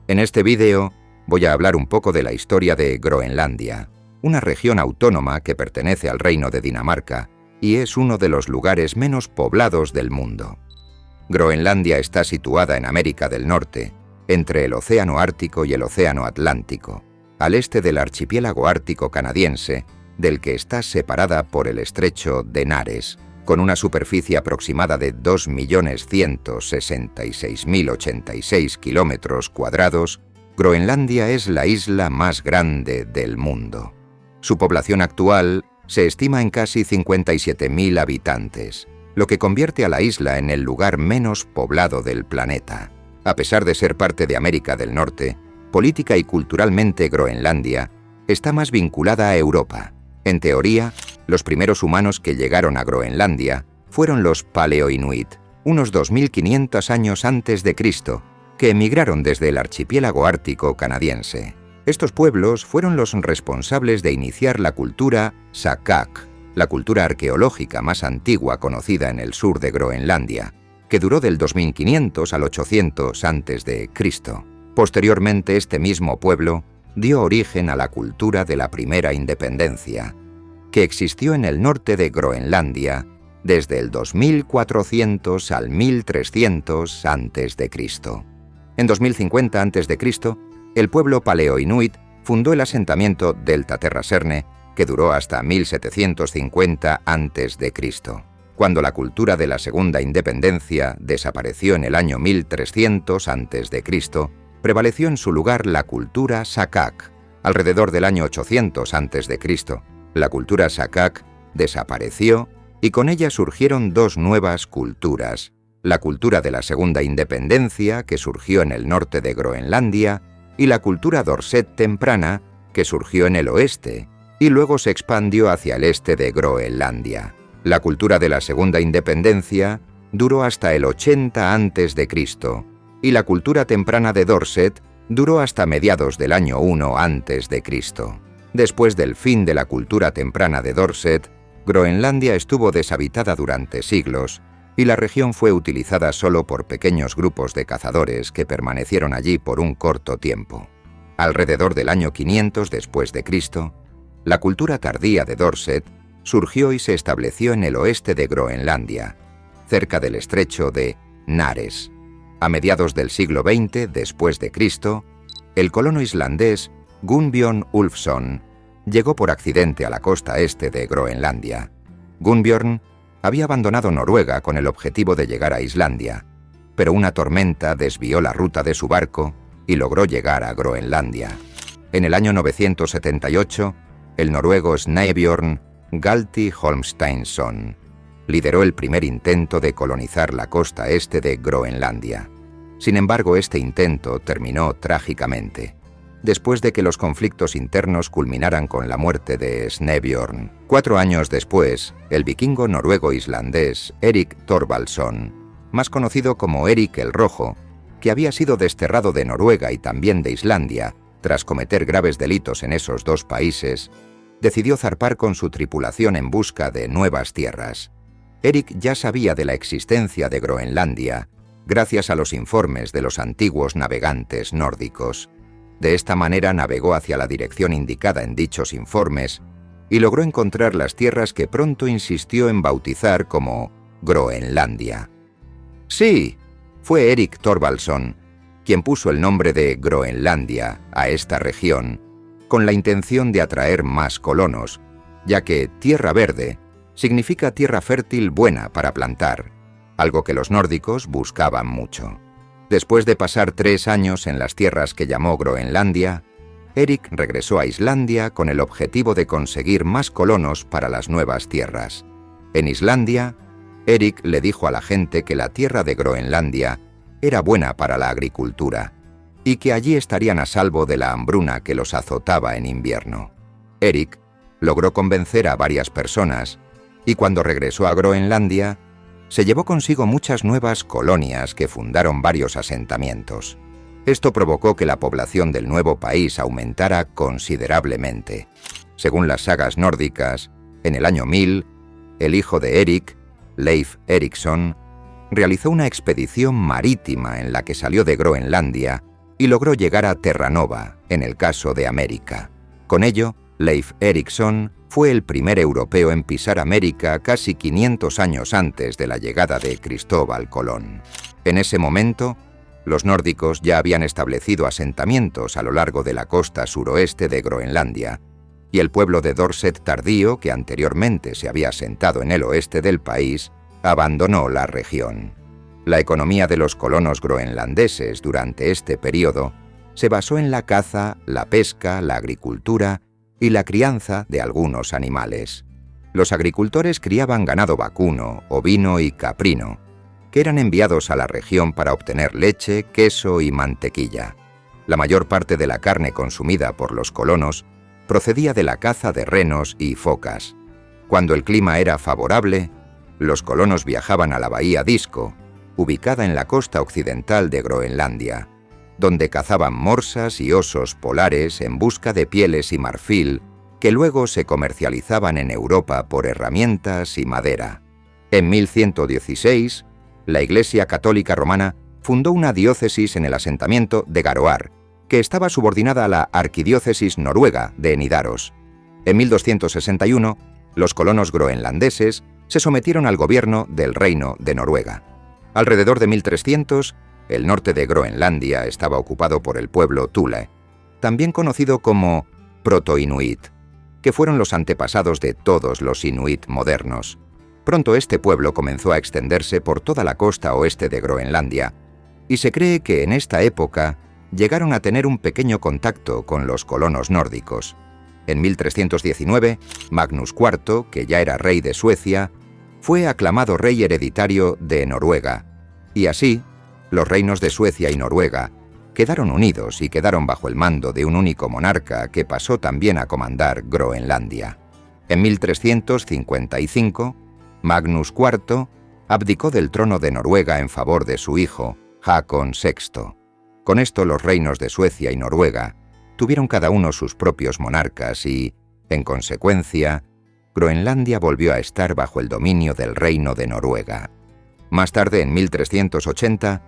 En este vídeo voy a hablar un poco de la historia de Groenlandia, una región autónoma que pertenece al Reino de Dinamarca y es uno de los lugares menos poblados del mundo. Groenlandia está situada en América del Norte, entre el Océano Ártico y el Océano Atlántico, al este del archipiélago ártico canadiense, del que está separada por el estrecho de Nares, con una superficie aproximada de 2.166.086 kilómetros cuadrados. Groenlandia es la isla más grande del mundo. Su población actual se estima en casi 57.000 habitantes, lo que convierte a la isla en el lugar menos poblado del planeta. A pesar de ser parte de América del Norte, política y culturalmente Groenlandia está más vinculada a Europa. En teoría, los primeros humanos que llegaron a Groenlandia fueron los Paleo-Inuit, unos 2.500 años antes de Cristo, que emigraron desde el archipiélago ártico canadiense. Estos pueblos fueron los responsables de iniciar la cultura Sakak, la cultura arqueológica más antigua conocida en el sur de Groenlandia, que duró del 2500 al 800 a.C. Posteriormente, este mismo pueblo dio origen a la cultura de la primera independencia, que existió en el norte de Groenlandia desde el 2400 al 1300 a.C. En 2050 a.C., el pueblo Paleo-Inuit fundó el asentamiento Delta Terra Serne, que duró hasta 1750 a.C. Cuando la cultura de la segunda independencia desapareció en el año 1300 a.C., prevaleció en su lugar la cultura Sakak. Alrededor del año 800 a.C., la cultura Sakak desapareció y con ella surgieron dos nuevas culturas: la cultura de la segunda independencia, que surgió en el norte de Groenlandia, y la cultura Dorset temprana, que surgió en el oeste y luego se expandió hacia el este de Groenlandia. La cultura de la segunda independencia duró hasta el 80 a.C., y la cultura temprana de Dorset duró hasta mediados del año 1 a.C. Después del fin de la cultura temprana de Dorset, Groenlandia estuvo deshabitada durante siglos y la región fue utilizada solo por pequeños grupos de cazadores que permanecieron allí por un corto tiempo. Alrededor del año 500 después de Cristo, la cultura tardía de Dorset surgió y se estableció en el oeste de Groenlandia, cerca del estrecho de Nares. A mediados del siglo XX después de Cristo, el colono islandés Gunnbjörn Ulfsson llegó por accidente a la costa este de Groenlandia. Gunnbjörn había abandonado Noruega con el objetivo de llegar a Islandia, pero una tormenta desvió la ruta de su barco y logró llegar a Groenlandia. En el año 978, el noruego Snæbjørn Galti Holmsteinsson lideró el primer intento de colonizar la costa este de Groenlandia. Sin embargo, este intento terminó trágicamente, después de que los conflictos internos culminaran con la muerte de Snæbjørn. 4 años después, el vikingo noruego-islandés Erik Thorvaldsson, más conocido como Erik el Rojo, que había sido desterrado de Noruega y también de Islandia, tras cometer graves delitos en esos dos países, decidió zarpar con su tripulación en busca de nuevas tierras. Erik ya sabía de la existencia de Groenlandia, gracias a los informes de los antiguos navegantes nórdicos. De esta manera navegó hacia la dirección indicada en dichos informes y logró encontrar las tierras que pronto insistió en bautizar como Groenlandia. Sí, fue Erik Thorvaldsson quien puso el nombre de Groenlandia a esta región, con la intención de atraer más colonos, ya que tierra verde significa tierra fértil buena para plantar, algo que los nórdicos buscaban mucho. Después de pasar 3 años en las tierras que llamó Groenlandia, Erik regresó a Islandia con el objetivo de conseguir más colonos para las nuevas tierras. En Islandia, Erik le dijo a la gente que la tierra de Groenlandia era buena para la agricultura y que allí estarían a salvo de la hambruna que los azotaba en invierno. Erik logró convencer a varias personas y cuando regresó a Groenlandia, se llevó consigo muchas nuevas colonias que fundaron varios asentamientos. Esto provocó que la población del nuevo país aumentara considerablemente. Según las sagas nórdicas, en el año 1000, el hijo de Erik, Leif Erikson, realizó una expedición marítima en la que salió de Groenlandia y logró llegar a Terranova, en el caso de América. Con ello, Leif Erikson fue el primer europeo en pisar América casi 500 años antes de la llegada de Cristóbal Colón. En ese momento, los nórdicos ya habían establecido asentamientos a lo largo de la costa suroeste de Groenlandia, y el pueblo de Dorset tardío, que anteriormente se había asentado en el oeste del país, abandonó la región. La economía de los colonos groenlandeses durante este periodo se basó en la caza, la pesca, la agricultura y la crianza de algunos animales. Los agricultores criaban ganado vacuno, ovino y caprino, que eran enviados a la región para obtener leche, queso y mantequilla. La mayor parte de la carne consumida por los colonos procedía de la caza de renos y focas. Cuando el clima era favorable, los colonos viajaban a la bahía Disco, ubicada en la costa occidental de Groenlandia, donde cazaban morsas y osos polares en busca de pieles y marfil que luego se comercializaban en Europa por herramientas y madera. En 1116, la Iglesia Católica Romana fundó una diócesis en el asentamiento de Garoar, que estaba subordinada a la arquidiócesis noruega de Nidaros. En 1261, los colonos groenlandeses se sometieron al gobierno del Reino de Noruega. Alrededor de 1300, el norte de Groenlandia estaba ocupado por el pueblo Thule, también conocido como proto-inuit, que fueron los antepasados de todos los inuit modernos. Pronto este pueblo comenzó a extenderse por toda la costa oeste de Groenlandia, y se cree que en esta época llegaron a tener un pequeño contacto con los colonos nórdicos. En 1319, Magnus IV, que ya era rey de Suecia, fue aclamado rey hereditario de Noruega, y así, los reinos de Suecia y Noruega quedaron unidos y quedaron bajo el mando de un único monarca que pasó también a comandar Groenlandia. En 1355, Magnus IV abdicó del trono de Noruega en favor de su hijo, Haakon VI. Con esto los reinos de Suecia y Noruega tuvieron cada uno sus propios monarcas y, en consecuencia, Groenlandia volvió a estar bajo el dominio del Reino de Noruega. Más tarde, en 1380,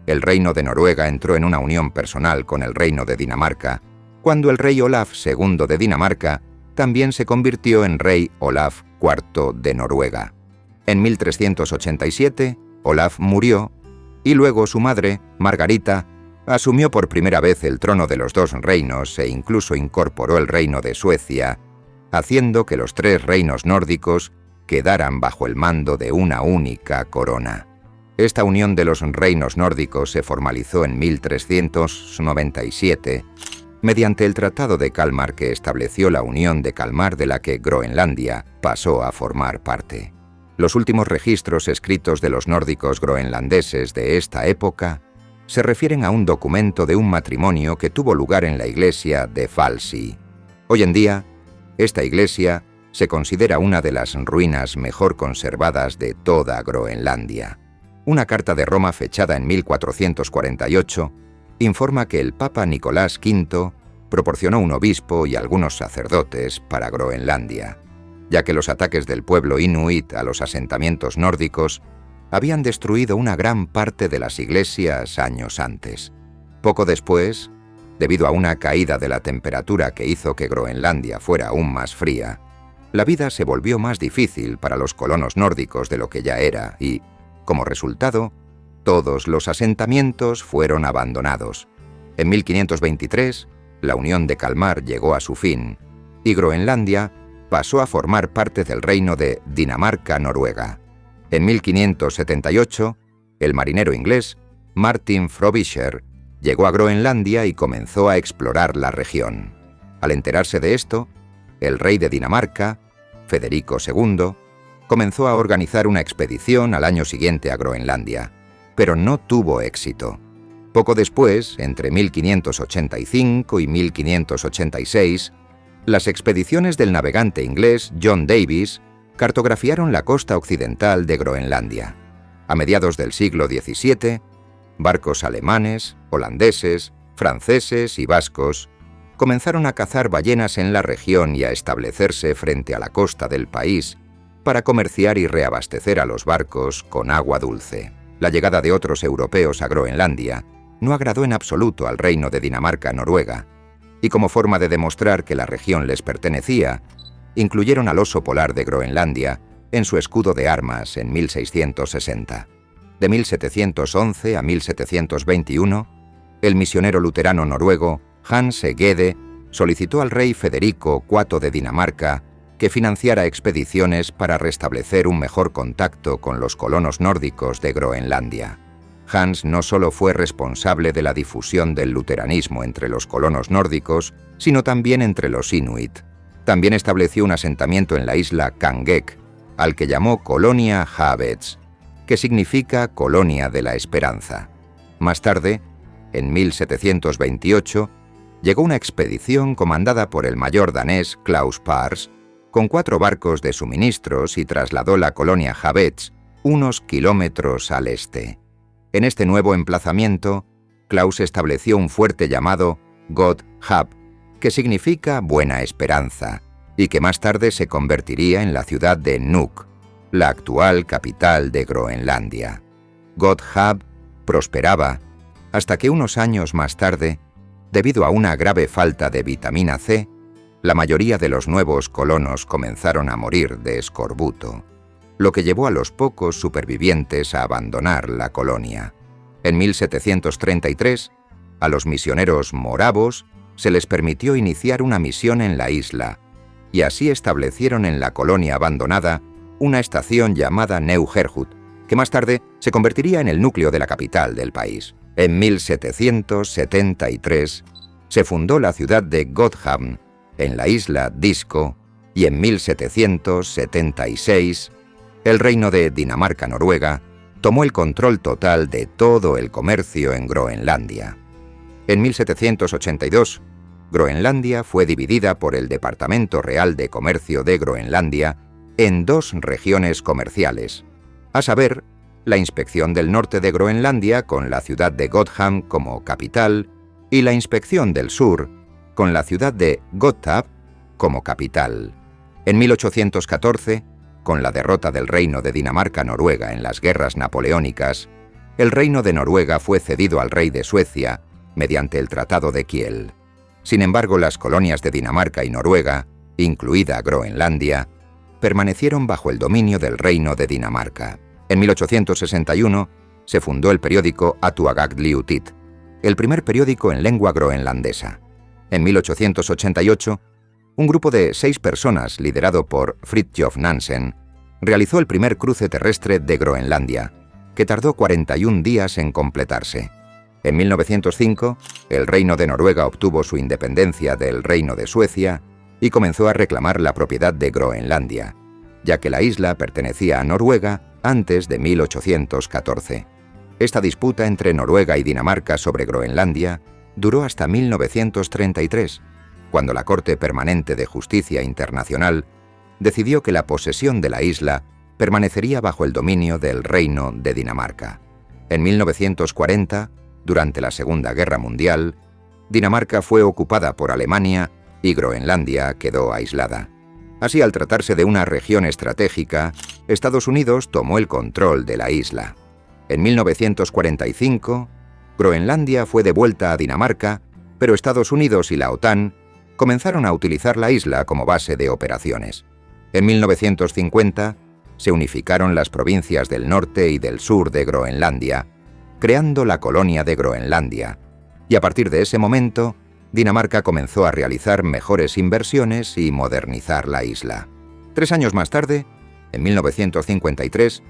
el Reino de Noruega entró en una unión personal con el Reino de Dinamarca, cuando el rey Olaf II de Dinamarca también se convirtió en rey Olaf IV de Noruega. En 1387, Olaf murió y luego su madre, Margarita, asumió por primera vez el trono de los dos reinos e incluso incorporó el reino de Suecia, haciendo que los tres reinos nórdicos quedaran bajo el mando de una única corona. Esta unión de los reinos nórdicos se formalizó en 1397, mediante el Tratado de Kalmar que estableció la Unión de Kalmar de la que Groenlandia pasó a formar parte. Los últimos registros escritos de los nórdicos groenlandeses de esta época se refieren a un documento de un matrimonio que tuvo lugar en la iglesia de Falsi. Hoy en día, esta iglesia se considera una de las ruinas mejor conservadas de toda Groenlandia. Una carta de Roma fechada en 1448 informa que el Papa Nicolás V proporcionó un obispo y algunos sacerdotes para Groenlandia, ya que los ataques del pueblo inuit a los asentamientos nórdicos habían destruido una gran parte de las iglesias años antes. Poco después, debido a una caída de la temperatura que hizo que Groenlandia fuera aún más fría, la vida se volvió más difícil para los colonos nórdicos de lo que ya era y, como resultado, todos los asentamientos fueron abandonados. En 1523, la Unión de Kalmar llegó a su fin y Groenlandia pasó a formar parte del reino de Dinamarca-Noruega. En 1578, el marinero inglés Martin Frobisher llegó a Groenlandia y comenzó a explorar la región. Al enterarse de esto, el rey de Dinamarca, Federico II, comenzó a organizar una expedición al año siguiente a Groenlandia, pero no tuvo éxito. Poco después, entre 1585 y 1586, las expediciones del navegante inglés John Davis cartografiaron la costa occidental de Groenlandia. A mediados del siglo XVII, barcos alemanes, holandeses, franceses y vascos comenzaron a cazar ballenas en la región y a establecerse frente a la costa del país para comerciar y reabastecer a los barcos con agua dulce. La llegada de otros europeos a Groenlandia no agradó en absoluto al reino de Dinamarca-Noruega, y como forma de demostrar que la región les pertenecía, incluyeron al oso polar de Groenlandia en su escudo de armas en 1660. De 1711 a 1721, el misionero luterano noruego Hans Egede solicitó al rey Federico IV de Dinamarca que financiara expediciones para restablecer un mejor contacto con los colonos nórdicos de Groenlandia. Hans no solo fue responsable de la difusión del luteranismo entre los colonos nórdicos, sino también entre los inuit. También estableció un asentamiento en la isla Kangek, al que llamó Colonia Havets, que significa Colonia de la Esperanza. Más tarde, en 1728, llegó una expedición comandada por el mayor danés Claus Pars, con 4 barcos de suministros y trasladó la colonia Havets unos kilómetros al este. En este nuevo emplazamiento, Claus estableció un fuerte llamado God Hab, que significa Buena Esperanza, y que más tarde se convertiría en la ciudad de Nuuk, la actual capital de Groenlandia. God Hab prosperaba hasta que unos años más tarde, debido a una grave falta de vitamina C, la mayoría de los nuevos colonos comenzaron a morir de escorbuto, lo que llevó a los pocos supervivientes a abandonar la colonia. En 1733, a los misioneros moravos se les permitió iniciar una misión en la isla, y así establecieron en la colonia abandonada una estación llamada New Herhut, que más tarde se convertiría en el núcleo de la capital del país. En 1773 se fundó la ciudad de Godhavn, en la isla Disko, y en 1776 el reino de Dinamarca-Noruega tomó el control total de todo el comercio en Groenlandia. En 1782, Groenlandia fue dividida por el Departamento Real de Comercio de Groenlandia en 2 regiones comerciales, a saber, la Inspección del Norte de Groenlandia con la ciudad de Godhavn como capital y la Inspección del Sur con la ciudad de Gottorp como capital. En 1814, con la derrota del reino de Dinamarca-Noruega en las guerras napoleónicas, el reino de Noruega fue cedido al rey de Suecia mediante el Tratado de Kiel. Sin embargo, las colonias de Dinamarca y Noruega, incluida Groenlandia, permanecieron bajo el dominio del reino de Dinamarca. En 1861 se fundó el periódico Atuagagdliutit, el primer periódico en lengua groenlandesa. En 1888, un grupo de 6 personas, liderado por Fridtjof Nansen, realizó el primer cruce terrestre de Groenlandia, que tardó 41 días en completarse. En 1905, el Reino de Noruega obtuvo su independencia del Reino de Suecia y comenzó a reclamar la propiedad de Groenlandia, ya que la isla pertenecía a Noruega antes de 1814. Esta disputa entre Noruega y Dinamarca sobre Groenlandia duró hasta 1933, cuando la Corte Permanente de Justicia Internacional decidió que la posesión de la isla permanecería bajo el dominio del Reino de Dinamarca. En 1940, durante la Segunda Guerra Mundial, Dinamarca fue ocupada por Alemania y Groenlandia quedó aislada. Así, al tratarse de una región estratégica, Estados Unidos tomó el control de la isla. En 1945, Groenlandia fue devuelta a Dinamarca, pero Estados Unidos y la OTAN comenzaron a utilizar la isla como base de operaciones. En 1950, se unificaron las provincias del norte y del sur de Groenlandia, creando la colonia de Groenlandia, y a partir de ese momento, Dinamarca comenzó a realizar mejores inversiones y modernizar la isla. 3 años más tarde, en 1953,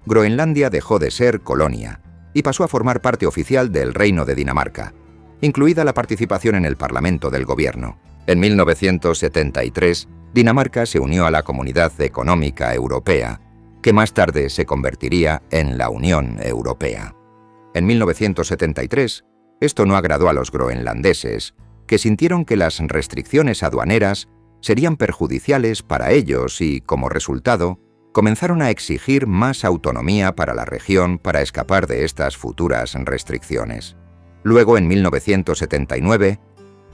Groenlandia dejó de ser colonia y pasó a formar parte oficial del Reino de Dinamarca, incluida la participación en el Parlamento del Gobierno. En 1973, Dinamarca se unió a la Comunidad Económica Europea, que más tarde se convertiría en la Unión Europea. En 1973, esto no agradó a los groenlandeses, que sintieron que las restricciones aduaneras serían perjudiciales para ellos y, como resultado, comenzaron a exigir más autonomía para la región para escapar de estas futuras restricciones. Luego, en 1979,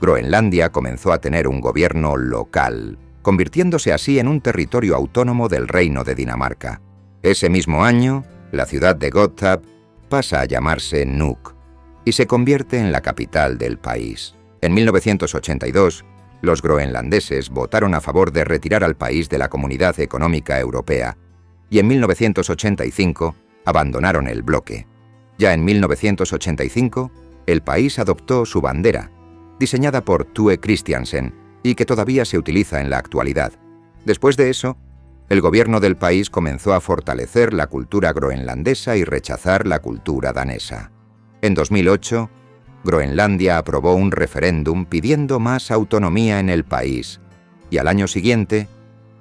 Groenlandia comenzó a tener un gobierno local, convirtiéndose así en un territorio autónomo del Reino de Dinamarca. Ese mismo año, la ciudad de Gottorp pasa a llamarse Nuuk. y se convierte en la capital del país. En 1982, los groenlandeses votaron a favor de retirar al país de la Comunidad Económica Europea y en 1985 abandonaron el bloque. Ya en 1985, el país adoptó su bandera, diseñada por Tue Christiansen y que todavía se utiliza en la actualidad. Después de eso, el gobierno del país comenzó a fortalecer la cultura groenlandesa y rechazar la cultura danesa. En 2008, Groenlandia aprobó un referéndum pidiendo más autonomía en el país, y al año siguiente,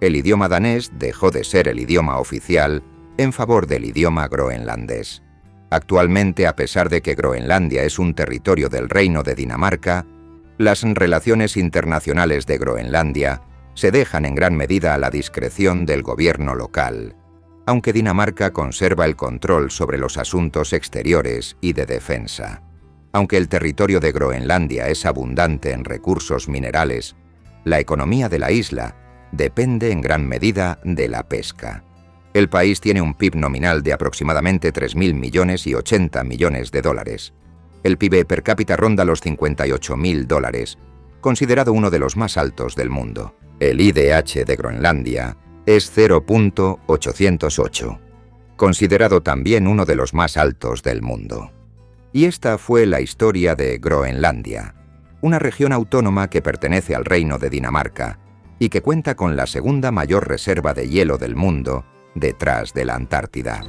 el idioma danés dejó de ser el idioma oficial en favor del idioma groenlandés. Actualmente, a pesar de que Groenlandia es un territorio del Reino de Dinamarca, las relaciones internacionales de Groenlandia se dejan en gran medida a la discreción del gobierno local, aunque Dinamarca conserva el control sobre los asuntos exteriores y de defensa. Aunque el territorio de Groenlandia es abundante en recursos minerales, la economía de la isla depende en gran medida de la pesca. El país tiene un PIB nominal de aproximadamente 3.000 millones y 80 millones de dólares. El PIB per cápita ronda los 58.000 dólares, considerado uno de los más altos del mundo. El IDH de Groenlandia es 0.808, considerado también uno de los más altos del mundo. Y esta fue la historia de Groenlandia, una región autónoma que pertenece al Reino de Dinamarca y que cuenta con la segunda mayor reserva de hielo del mundo, detrás de la Antártida.